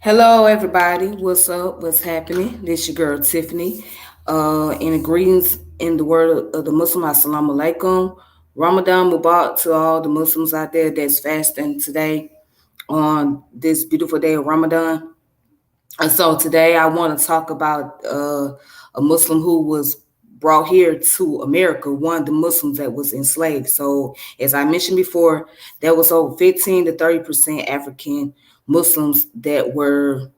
Hello, everybody. What's up? What's happening? This your girl Tiffany. In greetings in the word of the Muslim, Assalamu alaikum. Ramadan Mubarak to all the Muslims out there that's fasting today on this beautiful day of Ramadan. And so today I want to talk about a Muslim who was brought here to America, one of the Muslims that was enslaved. So as I mentioned before, there was over 15 to 30% African Muslims that were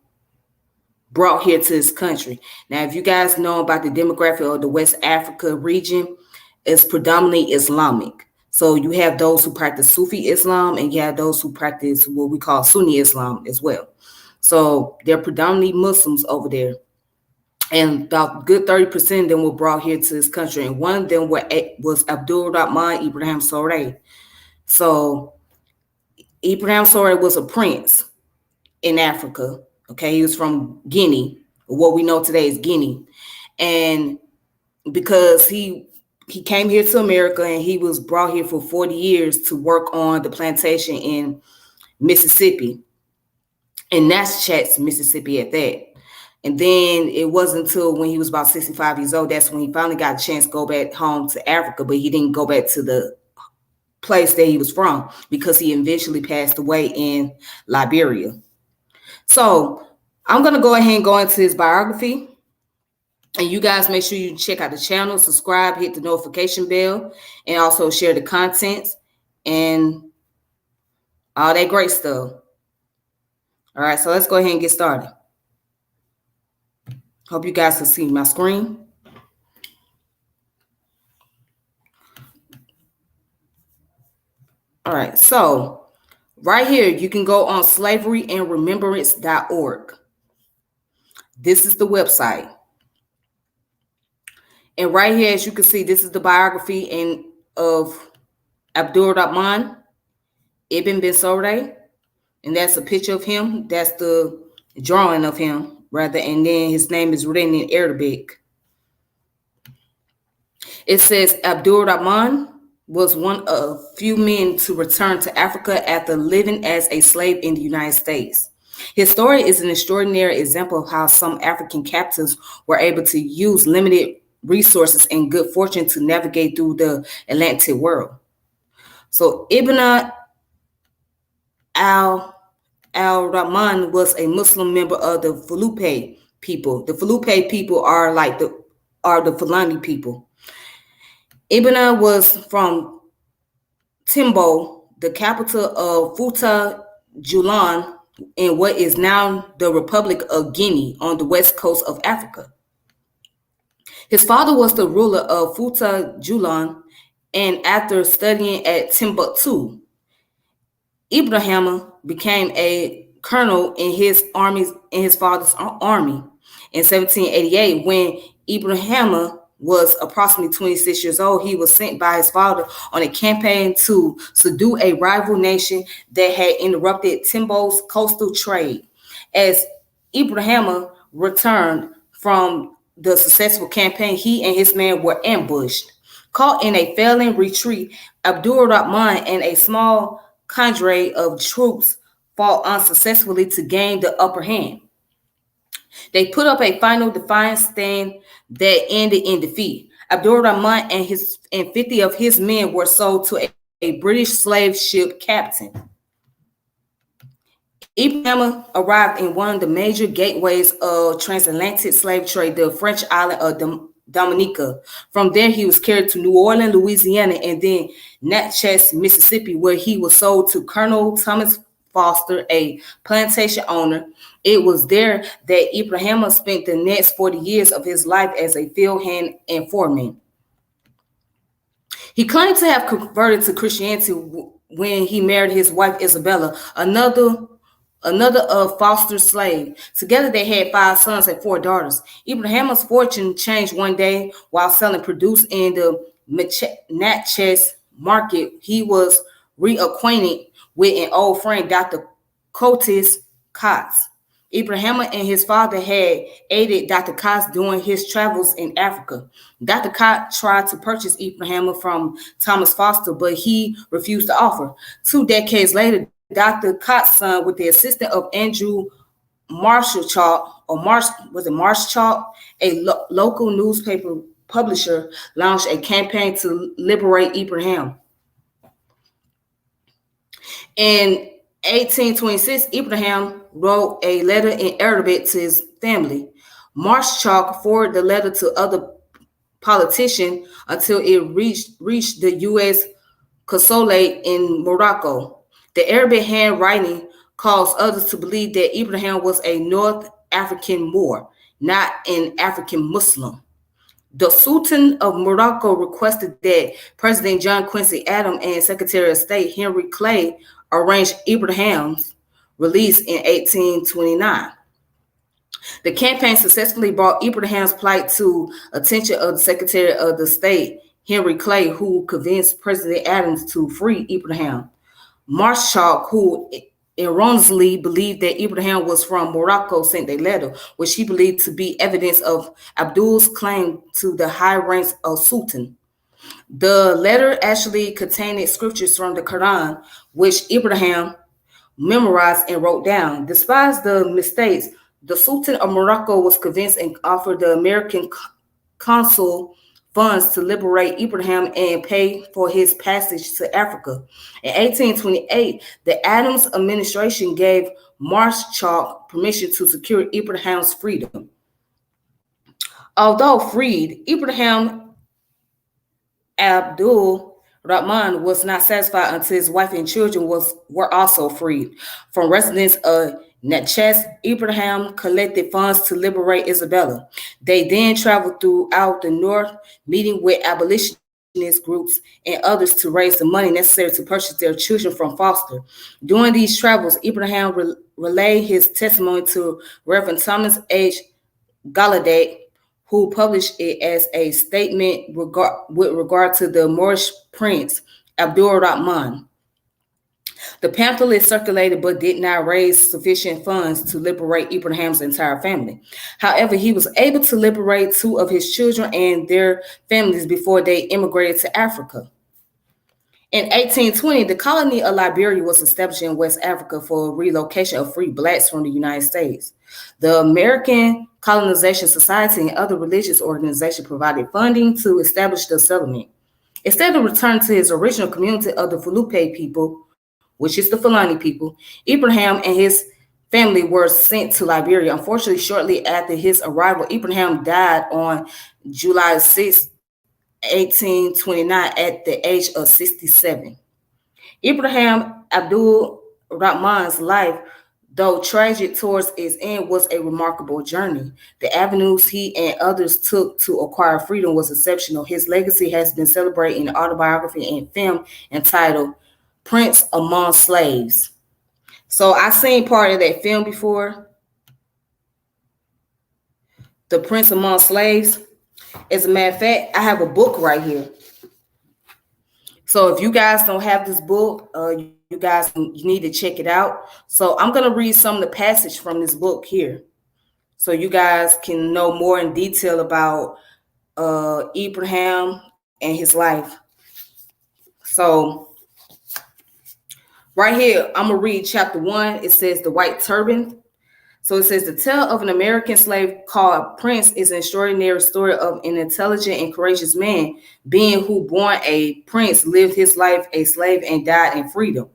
brought here to this country. Now, if you guys know about the demographic of the West Africa region, it's predominantly Islamic. So you have those who practice Sufi Islam and you have those who practice what we call Sunni Islam as well. So they're predominantly Muslims over there. And about good 30% of them were brought here to this country. And one of them was Abdulrahman Ibrahim Sori. So Ibrahim Sori was a prince in Africa. Okay, he was from Guinea, what we know today is Guinea. And because he came here to America and he was brought here for 40 years to work on the plantation in Mississippi, in Natchez, Mississippi at that. And then it wasn't until when he was about 65 years old, that's when he finally got a chance to go back home to Africa, but he didn't go back to the place that he was from because he eventually passed away in Liberia. So I'm going to go ahead and go into his biography. And you guys make sure you check out the channel, subscribe, hit the notification bell, and also share the contents and all that great stuff. All right, so let's go ahead and get started. Hope you guys can see my screen. All right, so right here, you can go on slaveryandremembrance.org. This is the website. And right here, as you can see, this is the biography of Abdulrahman Ibn Sori. And that's a picture of him. That's the drawing of him, rather. And then his name is written in Arabic. It says Abdulrahman was one of few men to return to Africa after living as a slave in the United States. His story is an extraordinary example of how some African captives were able to use limited resources and good fortune to navigate through the Atlantic world. So Ibn al-Rahman was a Muslim member of the Fulupe people. The Fulupe people are the Fulani people. Ibn was from Timbo, the capital of Futa Julan, in what is now the Republic of Guinea on the west coast of Africa. His father was the ruler of Futa Julan, and after studying at Timbuktu, Ibrahim became a colonel in his father's army. In 1788, when Ibrahim was approximately 26 years old, he was sent by his father on a campaign to subdue a rival nation that had interrupted Timbo's coastal trade. As Ibrahim returned from the successful campaign, he and his men were ambushed. Caught in a failing retreat, Abdulrahman and a small cadre of troops fought unsuccessfully to gain the upper hand. They put up a final defiant stand that ended in defeat. Abdulrahman and 50 of his men were sold to a British slave ship captain. Ibrahim arrived in one of the major gateways of transatlantic slave trade, the French island of Dominica. From there, he was carried to New Orleans, Louisiana, and then Natchez, Mississippi, where he was sold to Colonel Thomas Foster, a plantation owner. It was there that Ibrahim spent the next 40 years of his life as a field hand and foreman. He claimed to have converted to Christianity when he married his wife Isabella, another of Foster's slave. Together they had 5 sons and 4 daughters. Ibrahim's fortune changed one day while selling produce in the Natchez market. He was reacquainted with an old friend, Dr. Cotis Cox. Ibrahim and his father had aided Dr. Cox during his travels in Africa. Dr. Cox tried to purchase Ibrahim from Thomas Foster, but he refused to offer. 2 decades later, Dr. Cox's son, with the assistance of Andrew Marshall Chalk, or Marsh was it Marsh Chalk, a local newspaper publisher, launched a campaign to liberate Ibrahim. In 1826, Ibrahim wrote a letter in Arabic to his family. Marsh Chalk forwarded the letter to other politicians until it reached the U.S. consulate in Morocco. The Arabic handwriting caused others to believe that Ibrahim was a North African Moor, not an African Muslim. The Sultan of Morocco requested that President John Quincy Adams and Secretary of State Henry Clay arrange Ibrahim's release in 1829. The campaign successfully brought Ibrahim's plight to attention of the Secretary of the State Henry Clay, who convinced President Adams to free Ibrahim. Marshall, who erroneously believed that Ibrahim was from Morocco, sent a letter, which he believed to be evidence of Abdul's claim to the high ranks of Sultan. The letter actually contained scriptures from the Quran, which Ibrahim memorized and wrote down. Despite the mistakes, the Sultan of Morocco was convinced and offered the American consul funds to liberate Ibrahim and pay for his passage to Africa. In 1828, the Adams administration gave Marshall permission to secure Ibrahim's freedom. Although freed, Ibrahim Abdulrahman was not satisfied until his wife and children were also freed. From residents of Natchez, Ibrahim collected funds to liberate Isabella. They then traveled throughout the North, meeting with abolitionist groups and others to raise the money necessary to purchase their children from foster. During these travels, Ibrahim relayed his testimony to Reverend Thomas H. Gallaudet, who published it as a statement with regard to the Moorish prince Abdul Rahman. The pamphlet circulated but did not raise sufficient funds to liberate Ibrahim's entire family. However, he was able to liberate two of his children and their families before they immigrated to Africa. In 1820, the colony of Liberia was established in West Africa for relocation of free blacks from the United States. The American Colonization Society and other religious organizations provided funding to establish the settlement. Instead of returning to his original community of the Fulupe people, which is the Fulani people, Ibrahim and his family were sent to Liberia. Unfortunately, shortly after his arrival, Ibrahim died on July 6, 1829 at the age of 67. Ibrahim Abdul Rahman's life, though tragic towards its end, was a remarkable journey. The avenues he and others took to acquire freedom was exceptional. His legacy has been celebrated in autobiography and film entitled Prince Among Slaves. So I seen part of that film before, The Prince Among Slaves. As a matter of fact, I have a book right here. So if you guys don't have this book, you need to check it out. So I'm going to read some of the passage from this book here, so you guys can know more in detail about Ibrahim and his life. So right here, I'm going to read chapter 1. It says The White Turban. So it says, the tale of an American slave called Prince is an extraordinary story of an intelligent and courageous man, being who, born a prince, lived his life a slave and died in freedom.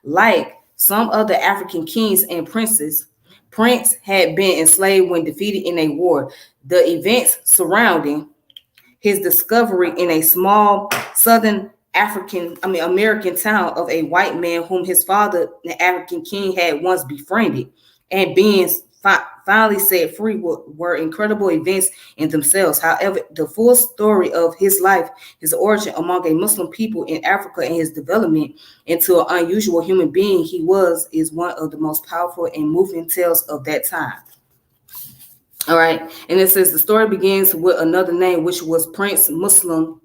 Like some other African kings and princes, Prince had been enslaved when defeated in a war. The events surrounding his discovery in a small southern American town of a white man whom his father, the African king, had once befriended, and being finally set free were incredible events in themselves. However, the full story of his life, his origin among a Muslim people in Africa, and his development into an unusual human being he was, is one of the most powerful and moving tales of that time. All right, and it says the story begins with another name, which was Prince Muslim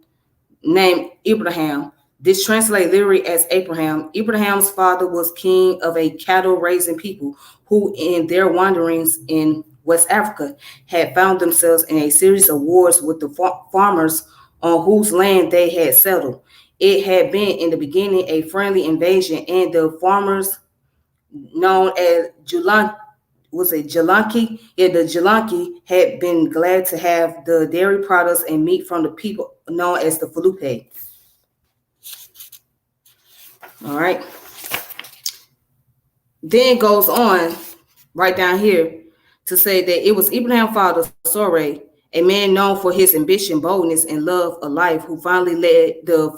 named Ibrahim. This translates literally as Abraham. Ibrahim's father was king of a cattle-raising people who, in their wanderings in West Africa, had found themselves in a series of wars with the farmers on whose land they had settled. It had been, in the beginning, a friendly invasion, and the farmers, known as was it Jalanki? Yeah, the Jalanki had been glad to have the dairy products and meat from the people known as the Fulupe. All right. Then goes on right down here to say that it was Ibrahim's father, Sore, a man known for his ambition, boldness, and love of life, who finally led the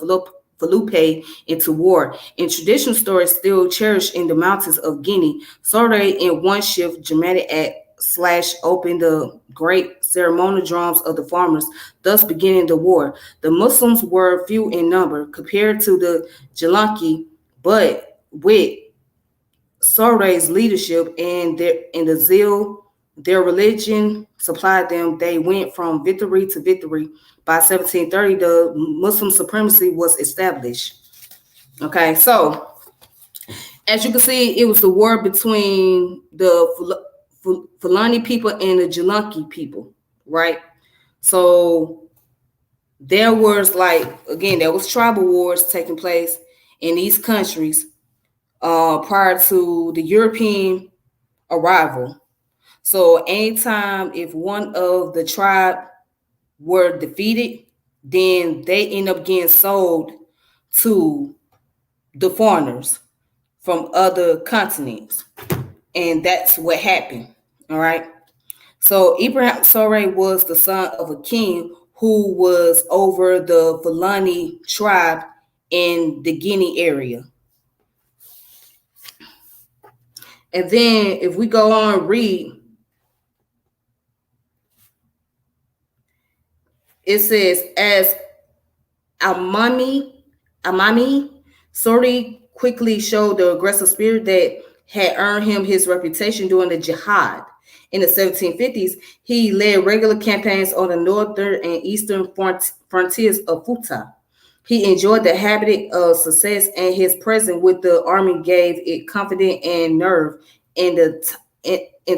Felipe into war. In traditional stories still cherished in the mountains of Guinea, Sore in one shift dramatic act slash opened the great ceremonial drums of the farmers, thus beginning the war. The Muslims were few in number compared to the Jalanki, but with Sore's leadership and the zeal their religion supplied them, they went from victory to victory. By 1730, the Muslim supremacy was established. Okay, so as you can see, it was the war between the Fulani people and the Jalanki people, right? So there was there was tribal wars taking place in these countries prior to the European arrival. So anytime if one of the tribe were defeated, then they end up getting sold to the foreigners from other continents. And that's what happened. All right. So Ibrahim Sore was the son of a king who was over the Fulani tribe in the Guinea area. And then if we go on read, it says, as Amami Sori quickly showed the aggressive spirit that had earned him his reputation during the jihad. In the 1750s, he led regular campaigns on the northern and eastern frontiers of Futa. He enjoyed the habit of success, and his presence with the army gave it confidence and nerve. In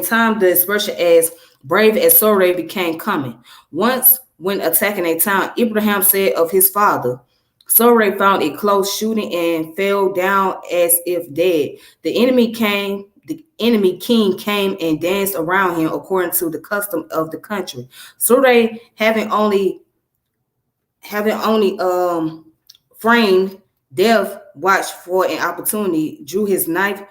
time, the expression as brave as Sore became common. Once, when attacking a town, Ibrahim said of his father, Sore found it close shooting and fell down as if dead. The enemy king came and danced around him according to the custom of the country. Sore, having only framed death, watched for an opportunity, drew his knife,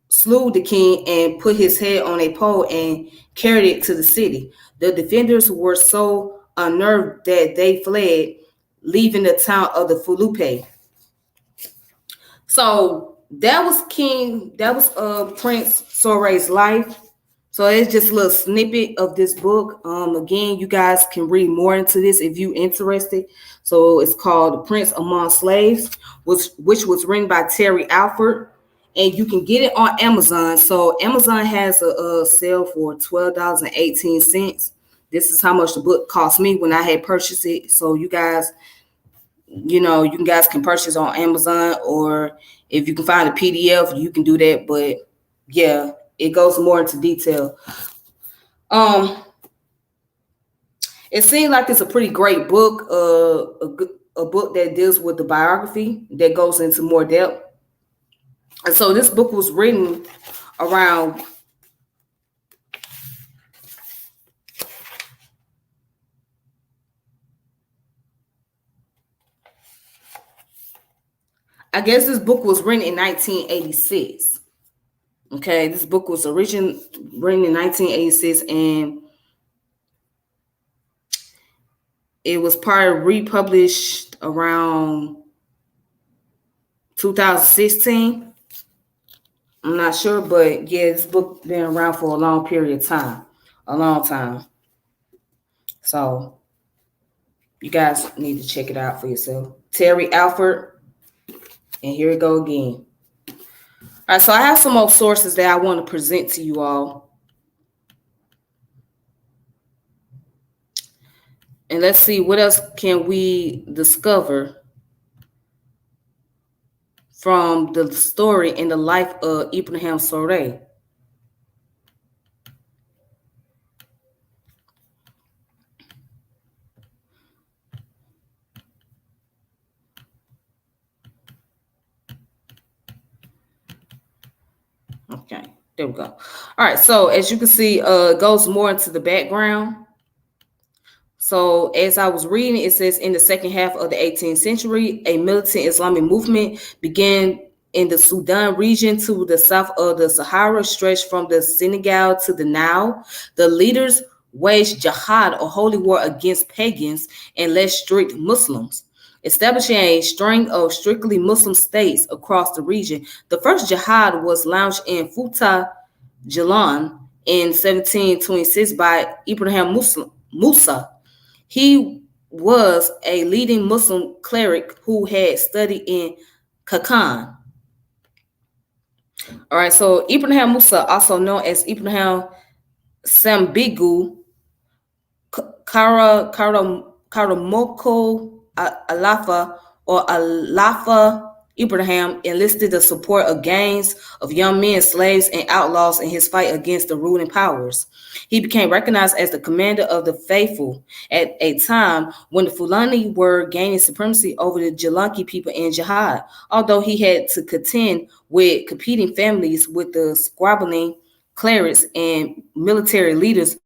slew the king, and put his head on a pole and carried it to the city. The defenders were so unnerved that they fled, leaving the town of the Fulupe. So that was Prince Sore's life. So it's just a little snippet of this book. Again, you guys can read more into this if you interested. So it's called The Prince Among Slaves, which was written by Terry Alford, and you can get it on Amazon. So Amazon has a sale for $12.18. This is how much the book cost me when I had purchased it. So you guys, you guys can purchase on Amazon, or if you can find a PDF, you can do that. But yeah, it goes more into detail. Um, it seems like it's a pretty great book, a book that deals with the biography that goes into more depth. And so this book was written around I guess this book was written in 1986. Okay, this book was written in 1986, and it was probably republished around 2016. I'm not sure, but yeah, this book been around for a long period of time, a long time. So you guys need to check it out for yourself. Terry Alford, and here we go again. All right, so I have some more sources that I want to present to you all. And let's see, what else can we discover from the story in the life of Ibrahim Sori. Okay. There we go. All right. So as you can see, it goes more into the background. So as I was reading, it says in the second half of the 18th century, a militant Islamic movement began in the Sudan region to the south of the Sahara, stretched from the Senegal to the Nile. The leaders waged jihad or holy war against pagans and less strict Muslims, establishing a string of strictly Muslim states across the region. The first jihad was launched in Futa Jalon in 1726 by Ibrahim Musa. He was a leading Muslim cleric who had studied in Kakan. All right, so Ibrahim Musa, also known as Ibrahim Sambigu Karamoko Alafa or Alafa Ibrahim, enlisted the support of gangs of young men, slaves, and outlaws in his fight against the ruling powers. He became recognized as the commander of the faithful at a time when the Fulani were gaining supremacy over the Jalanki people in jihad. Although he had to contend with competing families with the squabbling clerics and military leaders,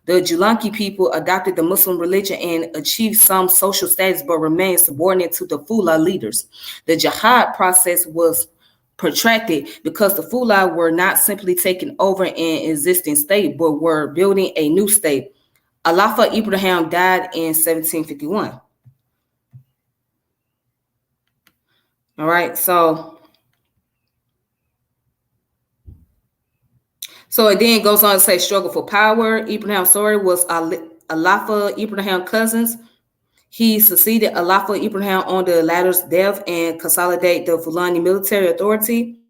the Jalanki people adopted the Muslim religion and achieved some social status but remained subordinate to the Fula leaders. The jihad process was protracted because the Fula were not simply taking over an existing state but were building a new state. Alafa Ibrahim died in 1751. All right, so it then goes on to say struggle for power. Ibrahim Sori was Alafa Ibrahim cousins. He succeeded Alafa Ibrahim on the latter's death and consolidated the Fulani military authority.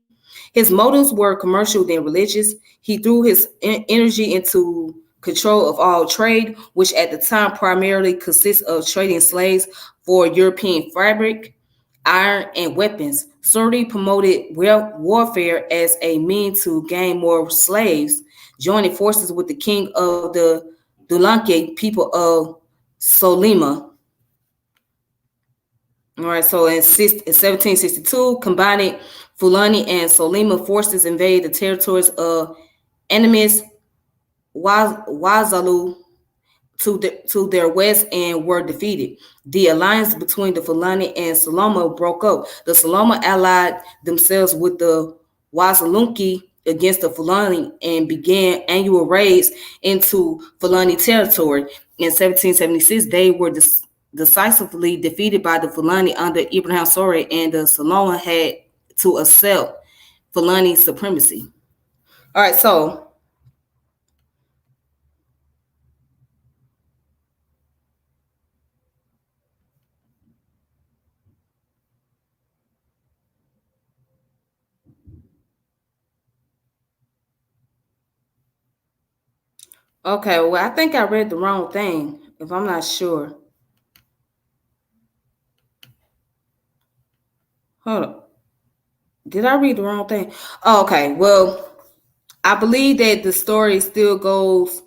His motives were commercial than religious. He threw his energy into control of all trade, which at the time primarily consists of trading slaves for European fabric, iron, and weapons. Sori promoted warfare as a means to gain more slaves, joining forces with the king of the Dulanke people of Solima. All right, so in 1762, combined Fulani and Solima forces invaded the territories of enemies Wazalu to their west and were defeated. The alliance between the Fulani and Saloma broke up. The Saloma allied themselves with the Wazalunki against the Fulani and began annual raids into Fulani territory. In 1776, they were decisively defeated by the Fulani under Ibrahim Sori, and the Saloma had to accept Fulani supremacy. All right, so okay, well, I think I read the wrong thing, if I'm not sure. Hold on. Did I read the wrong thing? Oh, okay, well, I believe that the story still goes.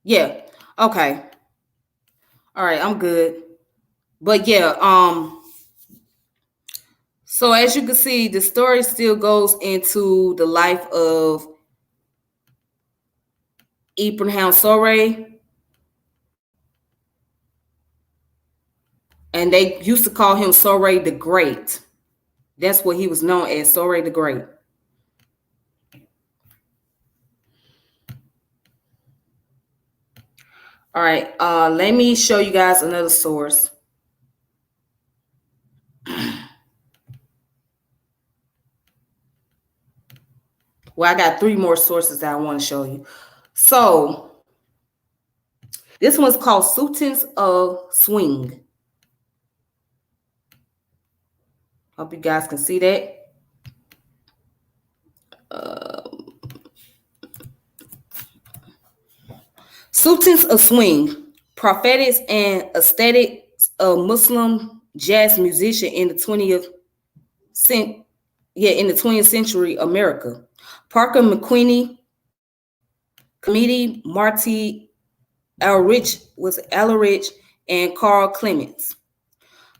Yeah, okay. All right, I'm good. But yeah, so as you can see, the story still goes into the life of Ibrahim Sori, and they used to call him Sori the Great. That's what he was known as, Sori the Great. All right, let me show you guys another source. Well, I got 3 more sources that I want to show you. So this one's called Sultans of Swing. Hope you guys can see that. Sultans of Swing, prophetics and aesthetics of Muslim jazz musician in the 20th century America. Parker McQueenie, Committee, Marty Elrich, and Carl Clements.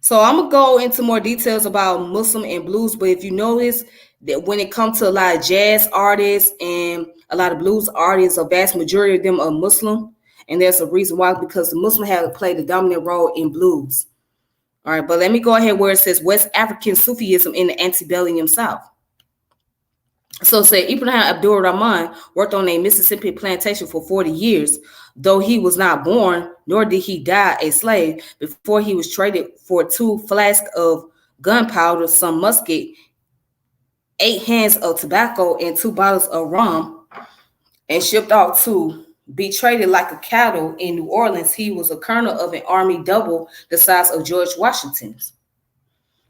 So I'm gonna go into more details about Muslim and blues, but if you notice, that when it comes to a lot of jazz artists and a lot of blues artists, a vast majority of them are Muslim. And there's a reason why, because the Muslim have played a dominant role in blues. All right, but let me go ahead where it says West African Sufism in the antebellum South. So say Ibrahim Abdulrahman worked on a Mississippi plantation for 40 years, though he was not born, nor did he die a slave, before he was traded for 2 flasks of gunpowder, some musket, 8 hands of tobacco, and 2 bottles of rum, and shipped off to be traded like a cattle in New Orleans. He was a colonel of an army double the size of George Washington's.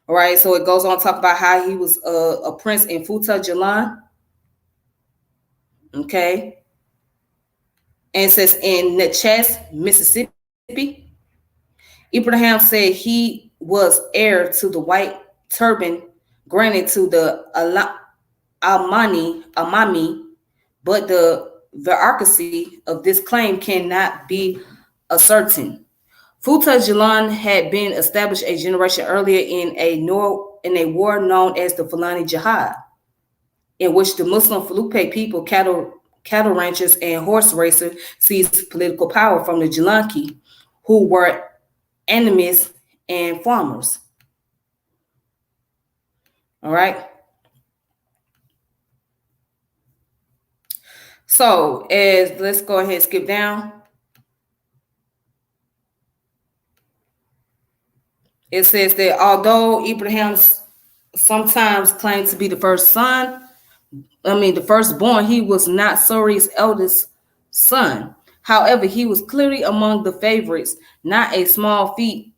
All right, so it goes on to talk about how he was a prince in Futa Jalan. Okay. And it says in Natchez, Mississippi, Ibrahim said he was heir to the white turban granted to the Amami, but the veracity of this claim cannot be ascertained. Futa Jalan had been established a generation earlier in a war known as the Fulani Jihad, in which the Muslim Fulupe people, cattle ranchers, and horse racers seized political power from the Jalanki, who were enemies and farmers. All right. So let's go ahead and skip down. It says that although Ibrahim sometimes claimed to be the firstborn, he was not Sori's eldest son. However, he was clearly among the favorites, not a small feat,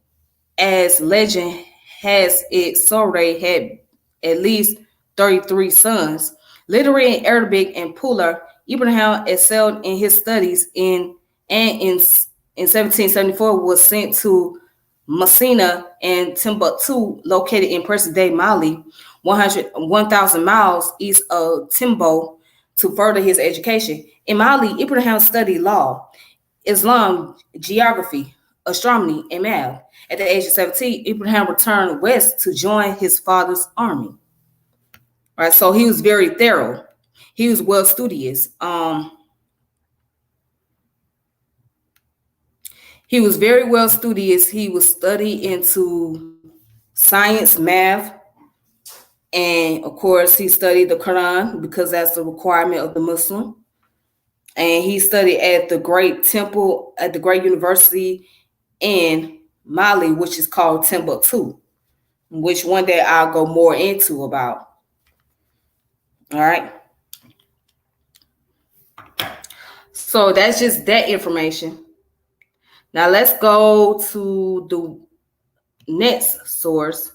as legend has it Sori had at least 33 sons. Literate in Arabic and Pula, Ibrahim excelled in his studies in 1774 was sent to Messina and Timbuktu, located in present-day Mali, 1,000 miles east of Timbo, to further his education. In Mali, Ibrahim studied law, Islam, geography, astronomy, and math. At the age of 17, Ibrahim returned west to join his father's army. All right, so he was very thorough. He was well studious. He was very well studious. He was studied into science, math, and of course, he studied the Quran because that's the requirement of the Muslim. And he studied at the great temple, at the great university in Mali, which is called Timbuktu, which one day I'll go more into about. All right. So that's just that information. Now let's go to the next source.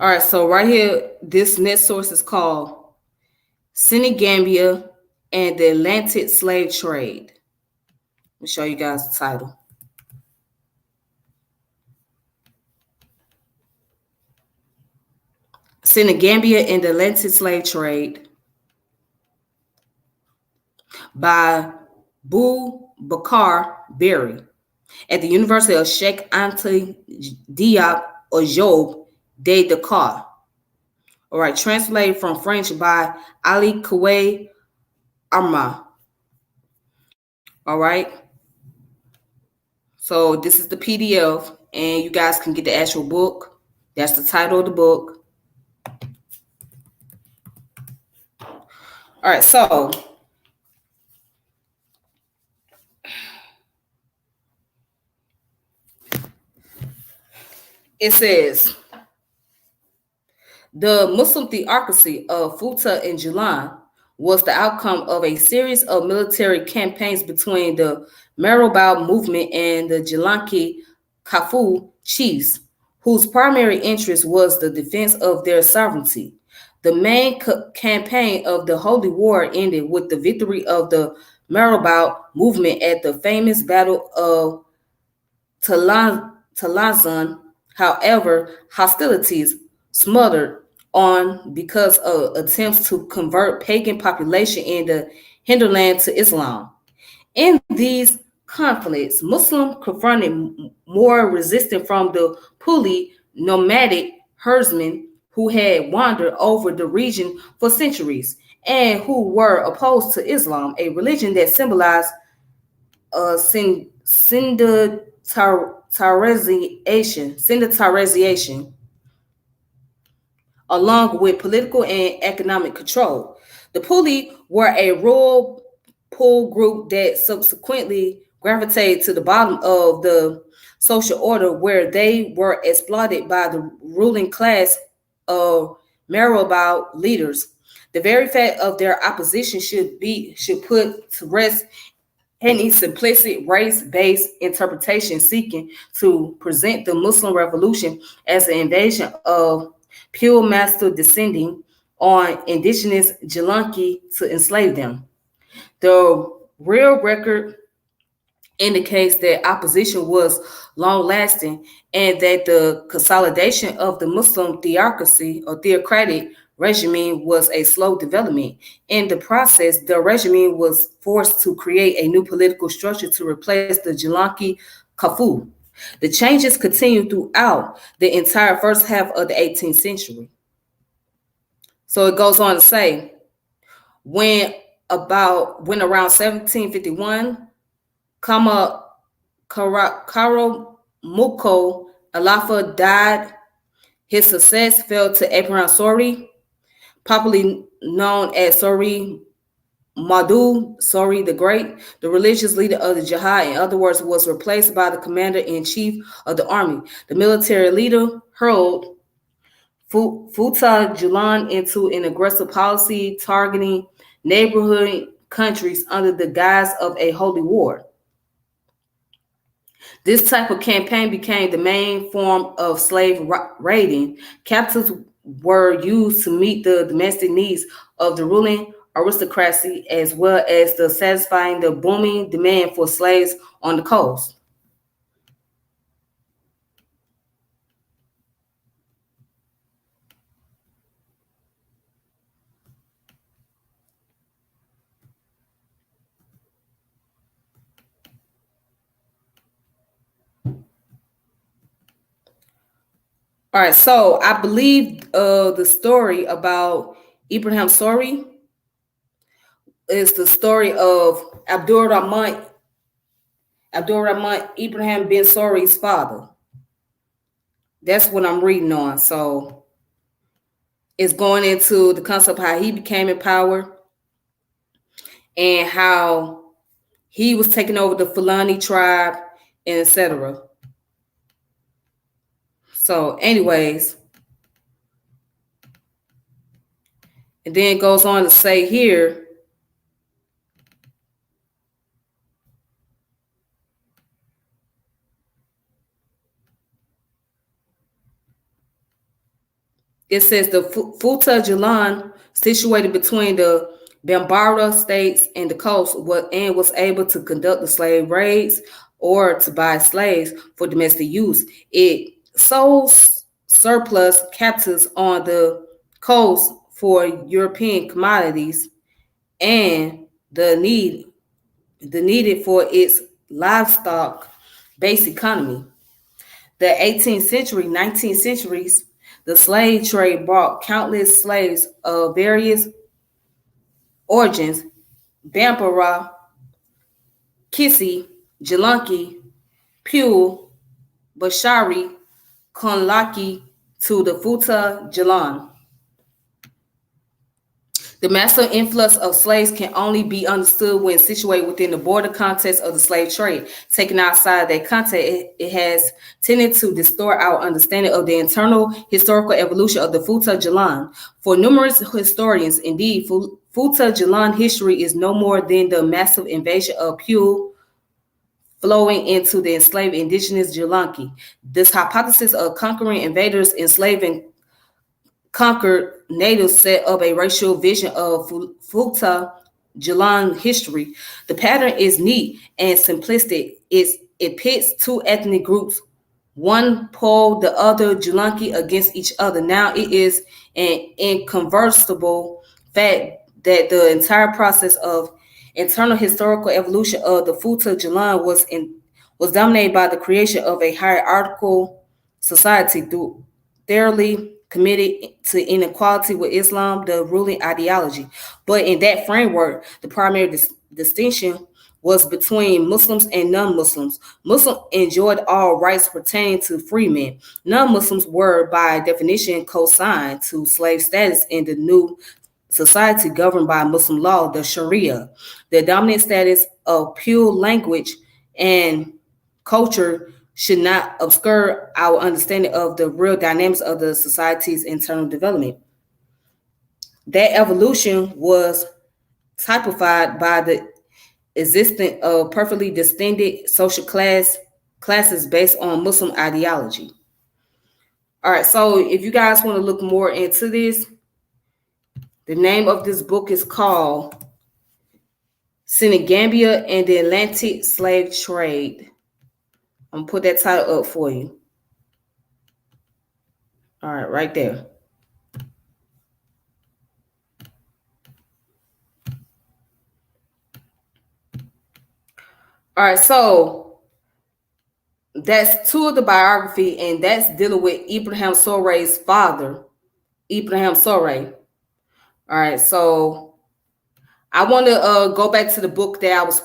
All right, so right here, this next source is called Senegambia and the Atlantic Slave Trade. Let me show you guys the title. Senegambia and the Atlantic Slave Trade by Bakar Berry at the University of Sheikh Anta Diop Ojob de Dakar. All right, translated from French by Ali Koué Arma. All right. So this is the PDF, and you guys can get the actual book. That's the title of the book. All right, so it says, the Muslim theocracy of Futa and Jalan was the outcome of a series of military campaigns between the Marabou movement and the Jalanki Kafu chiefs, whose primary interest was the defense of their sovereignty. The main campaign of the Holy War ended with the victory of the Marabout movement at the famous Battle of Talazan. However, hostilities smothered on because of attempts to convert pagan population in the hinterland to Islam. In these conflicts, Muslims confronted more resistance from the Puli nomadic herdsmen who had wandered over the region for centuries and who were opposed to Islam, a religion that symbolized syndicarization, along with political and economic control. The Puli were a rural poor group that subsequently gravitated to the bottom of the social order where they were exploited by the ruling class of Marabout leaders. The very fact of their opposition should put to rest any simplistic race-based interpretation seeking to present the Muslim Revolution as an invasion of pure master descending on indigenous Jalanki to enslave them. The real record indicates that opposition was long lasting and that the consolidation of the Muslim theocracy or theocratic regime was a slow development. In the process, the regime was forced to create a new political structure to replace the Jalanki Kafu. The changes continued throughout the entire first half of the 18th century. So it goes on to say, when around 1751, Kama Karamuko Alafa died. His success fell to Abraham Sori, popularly known as Sori Madu Sori the Great, the religious leader of the Jihad. In other words, was replaced by the commander-in-chief of the army. The military leader hurled Futa Julan into an aggressive policy targeting neighborhood countries under the guise of a holy war. This type of campaign became the main form of slave raiding. Captives were used to meet the domestic needs of the ruling aristocracy as well as the satisfying the booming demand for slaves on the coast. All right, so I believe the story about Ibrahim Sori is the story of Abdulrahman Ibrahim bin Sori's father. That's what I'm reading on. So it's going into the concept of how he became in power and how he was taking over the Fulani tribe and etc. So, anyways, and then it goes on to say here, it says the Futa Jalan, situated between the Bambara states and the coast, was able to conduct the slave raids or to buy slaves for domestic use. It sold surplus captives on the coast for European commodities and the needed for its livestock-based economy. The 18th century, 19th centuries, the slave trade brought countless slaves of various origins, Bambara, Kissi, Jalanki, Pule, Bashari, Konlaki to the Futa Jalan. The massive influx of slaves can only be understood when situated within the border context of the slave trade. Taken outside that context, it has tended to distort our understanding of the internal historical evolution of the Futa Jalan. For numerous historians, indeed, Futa Jalan history is no more than the massive invasion of Pule flowing into the enslaved indigenous Jalanki. This hypothesis of conquering invaders, enslaving conquered natives set up a racial vision of Futa Jalan history. The pattern is neat and simplistic. It pits two ethnic groups, one pole, the other Julunki, against each other. Now it is an incontrovertible fact that the entire process of internal historical evolution of the Futa Jalan was dominated by the creation of a hierarchical society through thoroughly committed to inequality with Islam, the ruling ideology. But in that framework, the primary distinction was between Muslims and non-Muslims. Muslims enjoyed all rights pertaining to freemen. Non-Muslims were, by definition, co-signed to slave status in the new society governed by Muslim law, the Sharia. The dominant status of pure language and culture should not obscure our understanding of the real dynamics of the society's internal development. That evolution was typified by the existence of perfectly distinct social classes based on Muslim ideology. All right, so if you guys want to look more into this, the name of this book is called Senegambia and the Atlantic Slave Trade. I'm going to put that title up for you. All right, right there. All right, so that's two of the biography, and that's dealing with Ibrahim Sori's father, Ibrahim Sori. All right, so I want to go back to the book that I was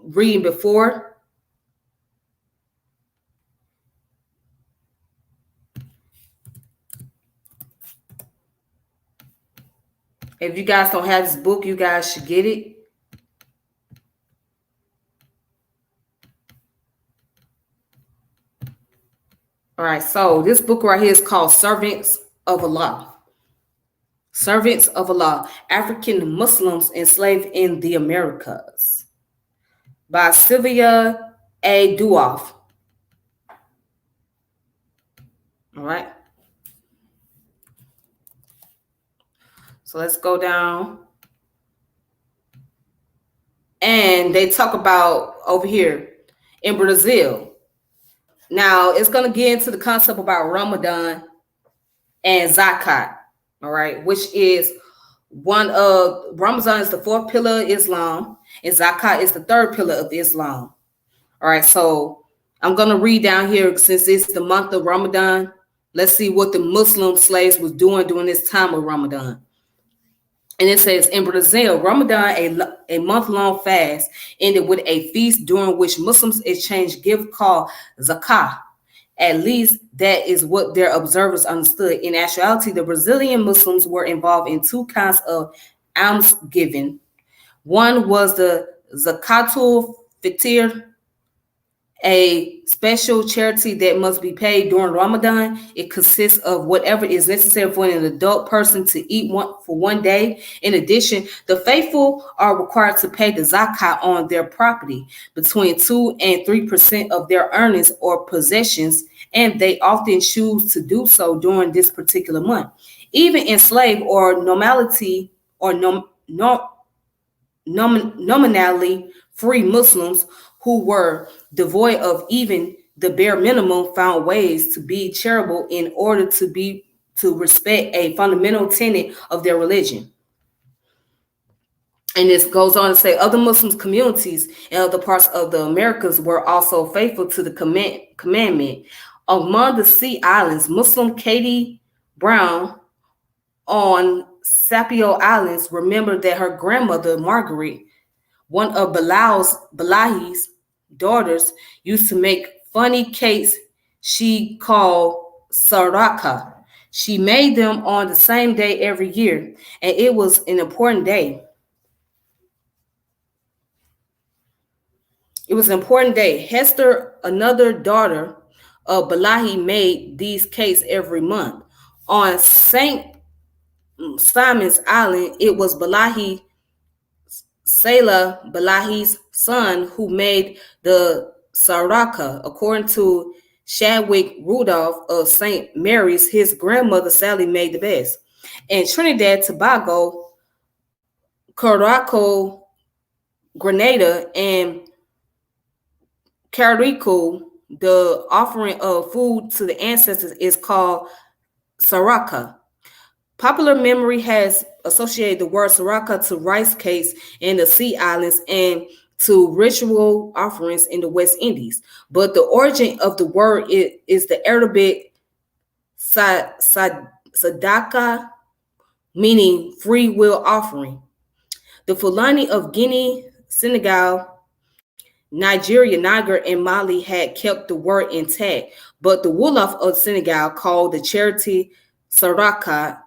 reading before. If you guys don't have this book, you guys should get it. All right, so this book right here is called Servants of Allah. Servants of Allah, African Muslims Enslaved in the Americas, by Sylvia A. Duoff. All right. So let's go down. And they talk about over here in Brazil. Now, it's going to get into the concept about Ramadan and Zakat, all right, which is one of Ramadan is the fourth pillar of Islam, and Zakat is the third pillar of Islam. All right, so I'm going to read down here since it's the month of Ramadan. Let's see what the Muslim slaves was doing during this time of Ramadan. And it says, in Brazil, Ramadan, a month-long fast, ended with a feast during which Muslims exchanged gift called zakah. At least that is what their observers understood. In actuality, the Brazilian Muslims were involved in two kinds of almsgiving. One was the zakatul fitr, a special charity that must be paid during Ramadan. It consists of whatever is necessary for an adult person to eat for one day. In addition, the faithful are required to pay the zakat on their property, between 2 and 3% of their earnings or possessions, and they often choose to do so during this particular month. Even enslaved or nominally free Muslims who were devoid of even the bare minimum found ways to be charitable in order to respect a fundamental tenet of their religion. And this goes on to say other Muslim communities in other parts of the Americas were also faithful to the commandment. Among the Sea Islands, Muslim Katie Brown on Sapio Islands remembered that her grandmother, Margaret, one of Balahi's daughters, used to make funny cakes she called saraka. She made them on the same day every year, and it was an important day. It was an important day. Hester, another daughter of Balahi, made these cakes every month. On St. Simon's Island, it was Balahi Salah Balahi's son who made the saraka. According to Chadwick Rudolph of St. Mary's, his grandmother Sally made the best. In Trinidad Tobago, Caraco, Grenada, and Carico, the offering of food to the ancestors, is called saraka. Popular memory has associated the word saraka to rice cakes in the Sea Islands and to ritual offerings in the West Indies. But the origin of the word is the Arabic sadaka, meaning free will offering. The Fulani of Guinea, Senegal, Nigeria, Niger, and Mali had kept the word intact, but the Wolof of Senegal called the charity Saraka,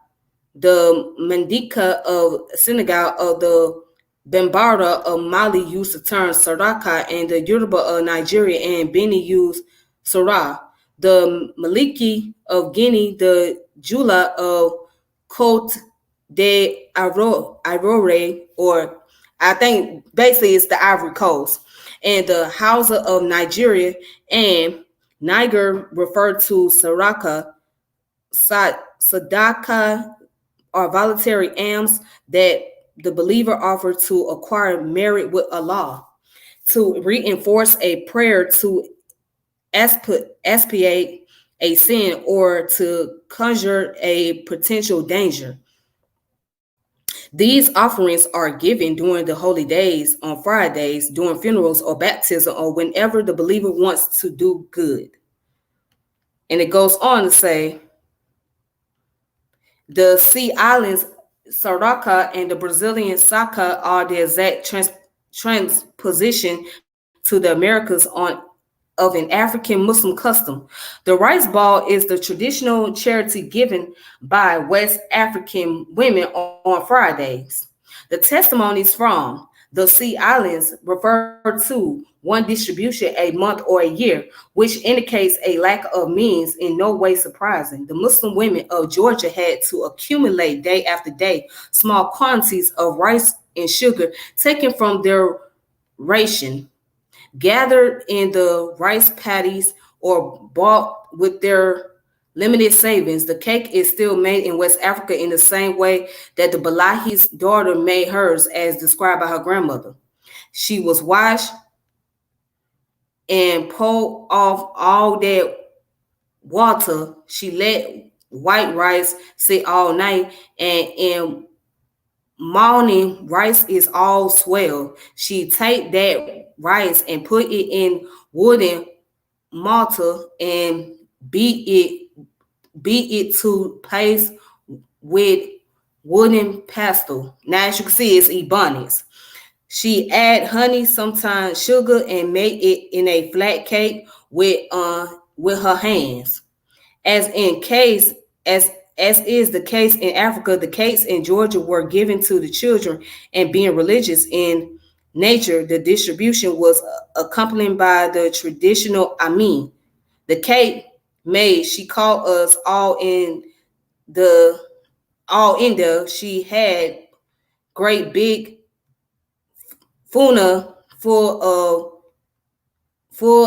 the Mandika of Senegal, of the Bambara of Mali used the term Saraka, and the Yoruba of Nigeria and Benin used Sara. The Maliki of Guinea, the Jula of Cote d'Ivoire, or I think basically it's the Ivory Coast, and the Hausa of Nigeria and Niger referred to Saraka, Sadaka, are voluntary alms that the believer offered to acquire merit with Allah, to reinforce a prayer, to expiate a sin, or to conjure a potential danger. These offerings are given during the holy days, on Fridays, during funerals or baptism, or whenever the believer wants to do good. And it goes on to say, the Sea Islands, Saraka, and the Brazilian Saka are the exact transposition to the Americas of an African Muslim custom. The rice ball is the traditional charity given by West African women on Fridays. The testimonies from the Sea Islands refer to one distribution a month or a year, which indicates a lack of means, in no way surprising. The Muslim women of Georgia had to accumulate day after day small quantities of rice and sugar taken from their ration, gathered in the rice paddies, or bought with their limited savings. The cake is still made in West Africa in the same way that the Balahi's daughter made hers, as described by her grandmother. She was washed and pulled off all that water. She let white rice sit all night, and in morning rice is all swell. She take that rice and put it in wooden mortar and beat it to paste with wooden pestle. Now, as you can see, it's ebonics. She add honey, sometimes sugar, and make it in a flat cake with her hands. As in case as is the case in Africa, the cakes in Georgia were given to the children, and being religious in nature, the distribution was accompanied by the traditional Amin. The cake made, she called us all in there. She had great big funa full,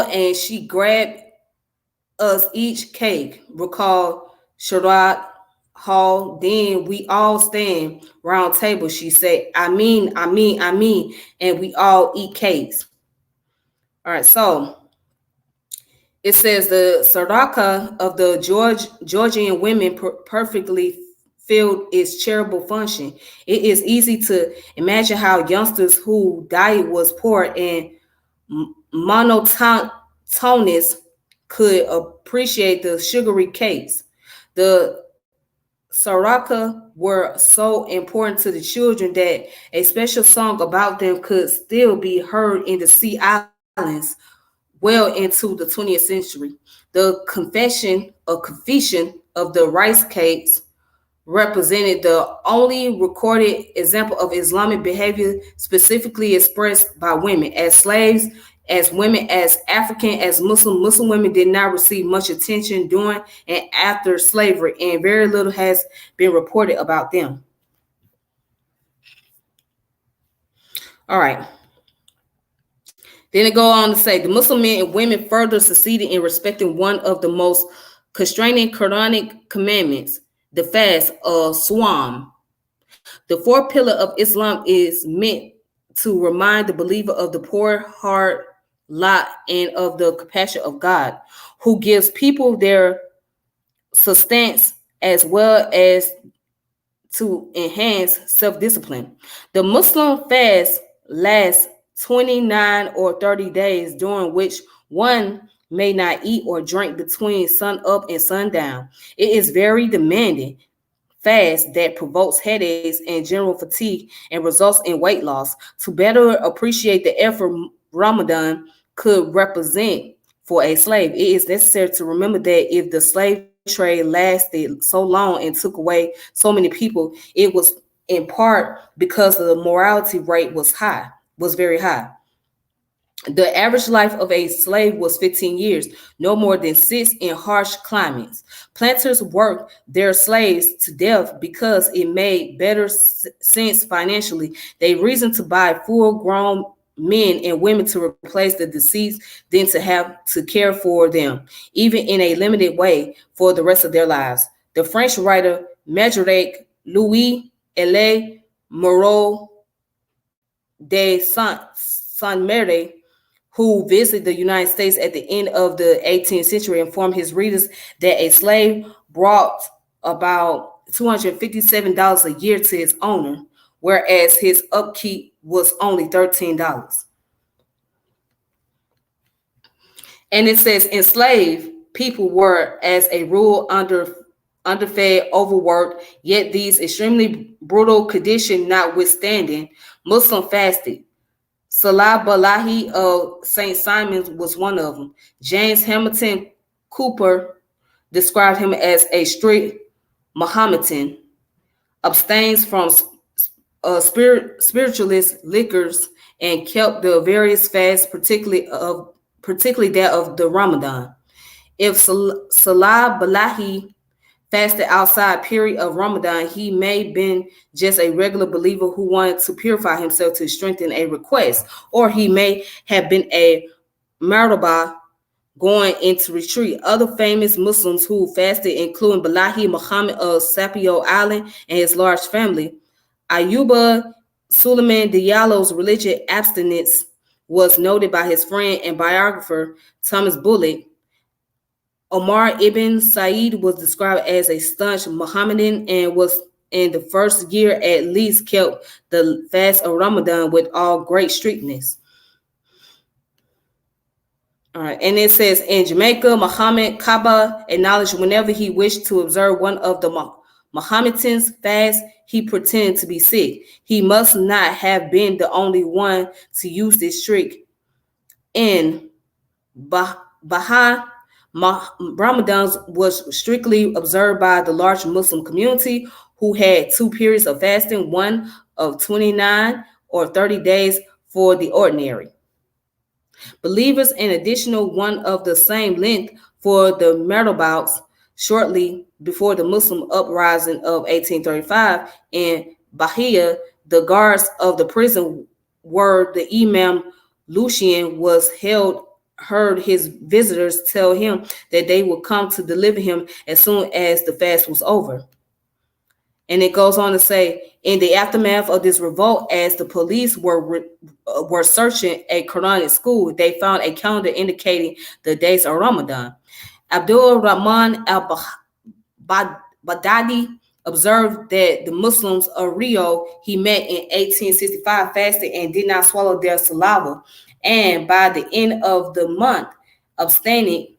and she grabbed us each cake. Recall Sharat Hall. Then we all stand round table. She said, I mean, and we all eat cakes. All right, so it says the Saraka of the Georgian women perfectly filled its charitable function. It is easy to imagine how youngsters whose diet was poor and monotonous could appreciate the sugary cakes. The Saraka were so important to the children that a special song about them could still be heard in the Sea Islands well into the 20th century. The confession of the rice cakes represented the only recorded example of Islamic behavior specifically expressed by women as slaves, as women, as African, as Muslim. Muslim women did not receive much attention during and after slavery, and very little has been reported about them. All right. Then it go on to say the Muslim men and women further succeeded in respecting one of the most constraining Quranic commandments, the fast of Swam. The fourth pillar of Islam is meant to remind the believer of the poor, hard lot and of the compassion of God, who gives people their sustenance as well as to enhance self-discipline. The Muslim fast lasts 29 or 30 days, during which one may not eat or drink between sun up and sundown. It is very demanding fast that provokes headaches and general fatigue and results in weight loss. To better appreciate the effort Ramadan could represent for a slave, it is necessary to remember that if the slave trade lasted so long and took away so many people, it was in part because the mortality rate was very high. The average life of a slave was 15 years, no more than 6 in harsh climates. Planters worked their slaves to death because it made better sense financially. They reasoned to buy full-grown men and women to replace the deceased than to have to care for them, even in a limited way, for the rest of their lives. The French writer Majorque Louis Ele Moreau de Saint-Mere, who visited the United States at the end of the 18th century, informed his readers that a slave brought about $257 a year to his owner, whereas his upkeep was only $13. And it says enslaved people were, as a rule, underfed, overworked, yet these extremely brutal conditions notwithstanding, Muslim fasted. Salah Balahi of St. Simon's was one of them. James Hamilton Cooper described him as a strict Mohammedan, abstains from spiritualist liquors, and kept the various fasts, particularly that of the Ramadan. If Salah Balahi fasted outside period of Ramadan, he may have been just a regular believer who wanted to purify himself to strengthen a request, or he may have been a martaba going into retreat. Other famous Muslims who fasted, including Balahi Muhammad of Sapio Island and his large family. Ayuba Suleiman Diallo's religious abstinence was noted by his friend and biographer Thomas Bullock. Omar ibn Said was described as a staunch Mohammedan and was in the first year at least kept the fast of Ramadan with all great strictness. All right, and it says in Jamaica, Muhammad Kaba acknowledged whenever he wished to observe one of the Mohammedans' fasts, he pretended to be sick. He must not have been the only one to use this trick. In Baha, Ramadan was strictly observed by the large Muslim community, who had 2 periods of fasting, one of 29 or 30 days for the ordinary believers, an additional one of the same length for the martabouts. Shortly before the Muslim uprising of 1835 in Bahia, the guards of the prison where the Imam Lucian was held heard his visitors tell him that they would come to deliver him as soon as the fast was over. And it goes on to say, in the aftermath of this revolt, as the police were searching a Quranic school, they found a calendar indicating the days of Ramadan. Abdulrahman al-Baghdadi observed that the Muslims of Rio he met in 1865 fasted and did not swallow their saliva, and by the end of the month abstaining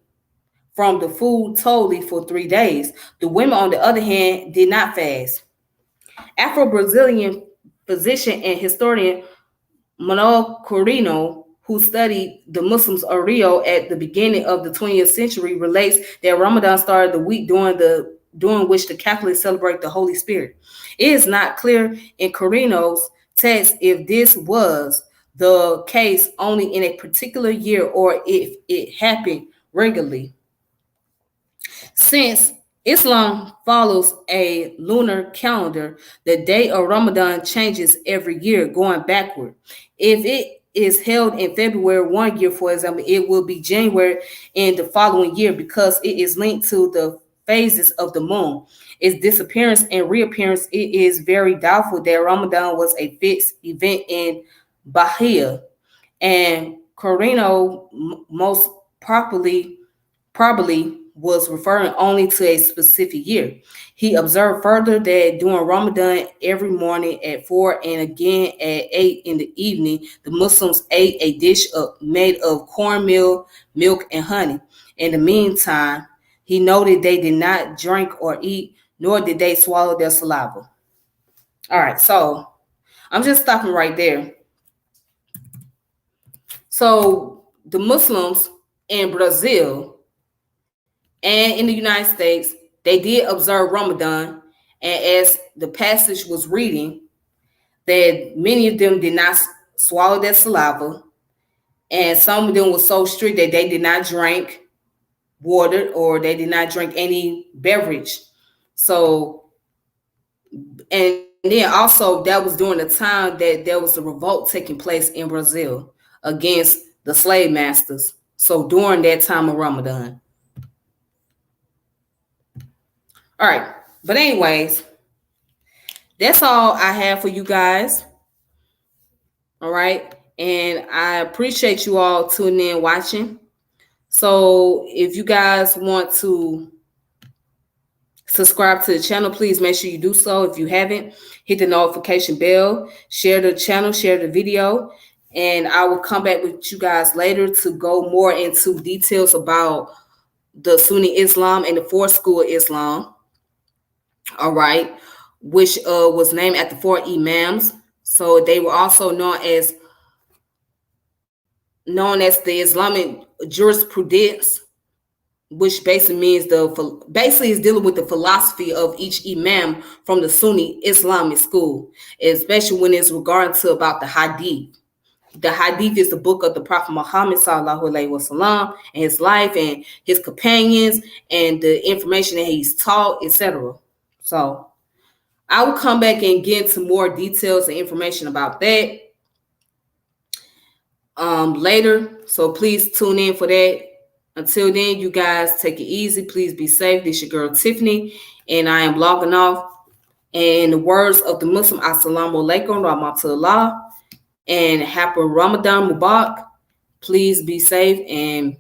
from the food totally for 3 days. The women, on the other hand, did not fast. Afro-Brazilian physician and historian Manuel Corino, who studied the Muslims of Rio at the beginning of the 20th century, relates that Ramadan started the week during which the Catholics celebrate the Holy Spirit. It is not clear in Corino's text if this was the case only in a particular year or if it happened regularly. Since Islam follows a lunar calendar, the date of Ramadan changes every year going backward. If it is held in February one year, for example, it will be January in the following year because it is linked to the phases of the moon. Its disappearance and reappearance, it is very doubtful that Ramadan was a fixed event in Bahia, and Corino most probably was referring only to a specific year. He observed further that during Ramadan, every morning at 4 and again at 8 in the evening, the Muslims ate a dish made of cornmeal, milk, and honey. In the meantime, he noted they did not drink or eat, nor did they swallow their saliva. All right, so I'm just stopping right there. So the Muslims in Brazil and in the United States, they did observe Ramadan. And as the passage was reading, that many of them did not swallow their saliva. And some of them were so strict that they did not drink water or they did not drink any beverage. So, and then also that was during the time that there was a revolt taking place in Brazil against the slave masters. So during that time of Ramadan. All right. But anyways, that's all I have for you guys. All right. And I appreciate you all tuning in, watching. So if you guys want to subscribe to the channel, please make sure you do so. If you haven't, hit the notification bell, share the channel, share the video, and I will come back with you guys later to go more into details about the Sunni Islam and the fourth school of Islam. All right, which was named after 4 imams. So they were also known as the Islamic jurisprudence, which basically means is dealing with the philosophy of each imam from the Sunni Islamic school, especially when it's regarding to about the hadith. The hadith is the book of the Prophet Muhammad sallallahu alaihi wasallam and his life and his companions and the information that he's taught, etc. So I will come back and get into more details and information about that later. So please tune in for that. Until then, you guys take it easy. Please be safe. This is your girl Tiffany, and I am logging off. And in the words of the Muslim, Assalamu alaikum rahmatullah, and happy Ramadan Mubarak. Please be safe and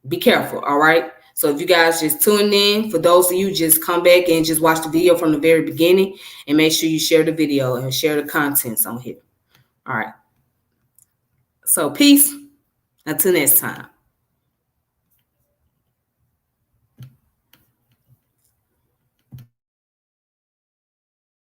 be careful. All right. So if you guys just tune in, for those of you, just come back and just watch the video from the very beginning, and make sure you share the video and share the contents on here. All right. So peace. Until next time.